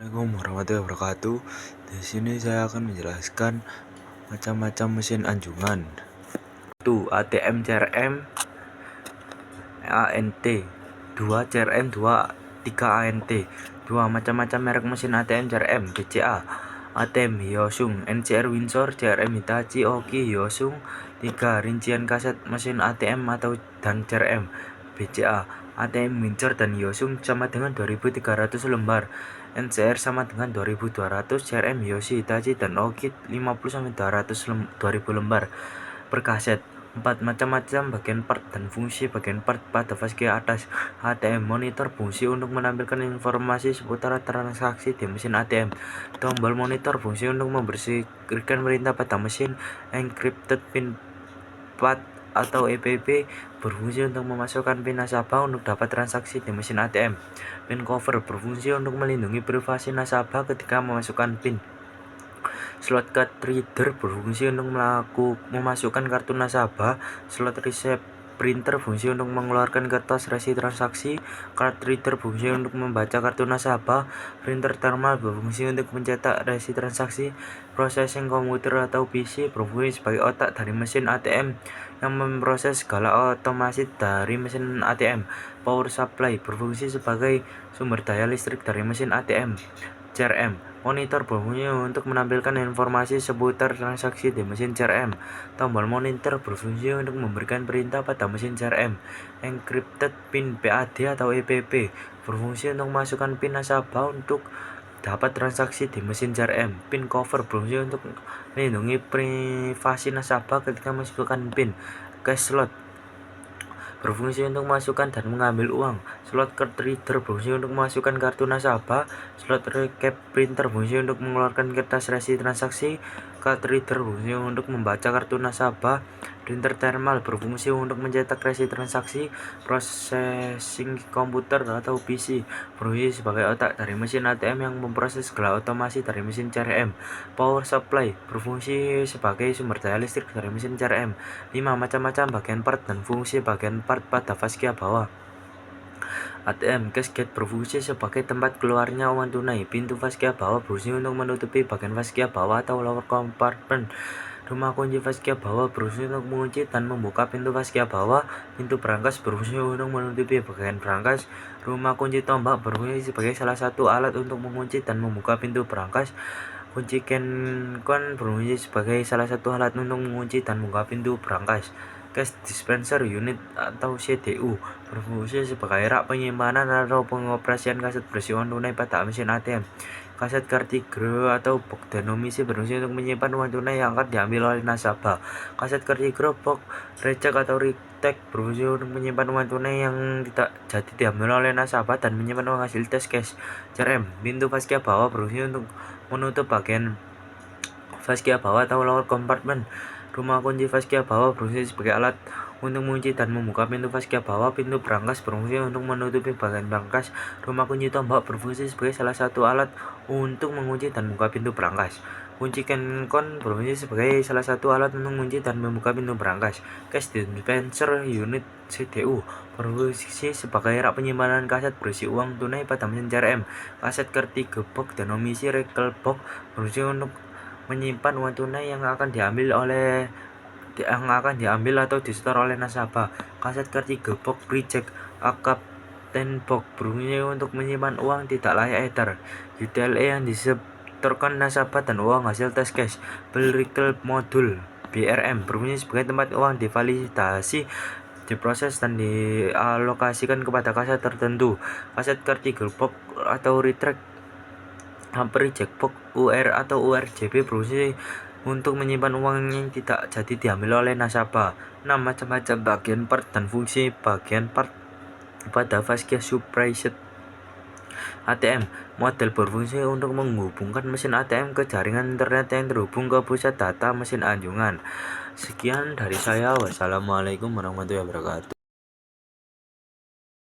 Assalamualaikum warahmatullahi wabarakatuh. Di sini saya akan menjelaskan macam-macam mesin anjungan. 1. ATM CRM ANT. 2. CRM 2. 3. ANT. 2. Macam-macam merek mesin ATM CRM. BCA ATM Hyosung, NCR Windsor, CRM Hitachi Oki Hyosung. 3. Rincian kaset mesin ATM atau dan CRM. BCA ATM Windsor dan Hyosung sama dengan 2300 lembar, NCR sama dengan 2200, CRM Yoshi Hitachi dan Oki 50-200 lembar per kaset. 4. Macam-macam bagian part dan fungsi bagian part pada fascia atas. ATM monitor, fungsi untuk menampilkan informasi seputar transaksi di mesin ATM. Tombol monitor, fungsi untuk membersihkan perintah pada mesin. Encrypted pin pad atau EPP, berfungsi untuk memasukkan PIN nasabah untuk dapat transaksi di mesin ATM. Pin cover, berfungsi untuk melindungi privasi nasabah ketika memasukkan PIN. Slot card reader, berfungsi untuk memasukkan kartu nasabah. Slot receipt printer, fungsi untuk mengeluarkan kertas resi transaksi. Card reader, fungsi untuk membaca kartu nasabah. Printer thermal, berfungsi untuk mencetak resi transaksi. Processing komputer atau PC, berfungsi sebagai otak dari mesin ATM yang memproses segala otomasi dari mesin ATM. Power supply, berfungsi sebagai sumber daya listrik dari mesin ATM. CRM monitor, berfungsi untuk menampilkan informasi seputar transaksi di mesin CRM. Tombol monitor, berfungsi untuk memberikan perintah pada mesin CRM. Encrypted pin PAD atau EPP, berfungsi untuk memasukkan PIN nasabah untuk dapat transaksi di mesin CRM. Pin cover, berfungsi untuk melindungi privasi nasabah ketika memasukkan PIN. Cash slot, berfungsi untuk memasukkan dan mengambil uang. Slot card reader, berfungsi untuk memasukkan kartu nasabah. Slot receipt printer, berfungsi untuk mengeluarkan kertas resi transaksi. Card reader, berfungsi untuk membaca kartu nasabah. Printer thermal, berfungsi untuk mencetak resi transaksi. Processing komputer atau PC, berfungsi sebagai otak dari mesin ATM yang memproses segala otomasi dari mesin CRM. Power supply, berfungsi sebagai sumber daya listrik dari mesin CRM. 5. Macam-macam bagian part dan fungsi bagian part pada fascia bawah. ATM cash gate, berfungsi sebagai tempat keluarnya uang tunai. Pintu fascia bawah, berfungsi untuk menutupi bagian fascia bawah atau lower compartment. Rumah kunci fascia bawah, berfungsi untuk mengunci dan membuka pintu fascia bawah. Pintu brankas, berfungsi untuk menutupi bagian brankas. Rumah kunci tombak, berfungsi sebagai salah satu alat untuk mengunci dan membuka pintu brankas. Kunci kencon, berfungsi sebagai salah satu alat untuk mengunci dan membuka pintu brankas. Cash dispenser unit atau CDU, berfungsi sebagai rak penyimpanan atau pengoperasian kaset berisi uang tunai pada mesin ATM. Kaset kartigro atau box denomisi, berfungsi untuk menyimpan uang tunai yang akan diambil oleh nasabah. Kaset kartigro box recek atau retek, berfungsi untuk menyimpan uang tunai yang tidak jadi diambil oleh nasabah dan menyimpan uang hasil tes cash. CRM pintu fascia bawah, berfungsi untuk menutup bagian fascia bawah atau lower compartment. Rumah kunci fascia bawah, berfungsi sebagai alat untuk mengunci dan membuka pintu fascia bawah. Pintu brankas, berfungsi untuk menutupi bagian brankas. Rumah kunci tombak, berfungsi sebagai salah satu alat untuk mengunci dan membuka pintu brankas. Kunci kencon, berfungsi sebagai salah satu alat untuk mengunci dan membuka pintu brankas. Cash dispenser unit CDU, berfungsi sebagai rak penyimpanan kaset berisi uang tunai pada mesin CRM. Kaset kartigro box denomisi recall box, berfungsi untuk menyimpan uang tunai yang akan diambil atau disetor oleh nasabah. Kaset kartigro box reject akap ten box, berfungsi untuk menyimpan uang tidak layak edar. UTLE yang disetorkan nasabah dan uang hasil tes cash. Bill recall modul BRM, berfungsi sebagai tempat uang divalidasi, diproses dan dialokasikan kepada kaset tertentu. Kaset kartigro box atau retract reject box UR atau URJB, berfungsi untuk menyimpan uang yang tidak jadi diambil oleh nasabah. 6. Macam-macam bagian part dan fungsi bagian part pada fascia suppressed. ATM model, berfungsi untuk menghubungkan mesin ATM ke jaringan internet yang terhubung ke pusat data mesin anjungan. Sekian dari saya. Wassalamualaikum warahmatullahi wabarakatuh.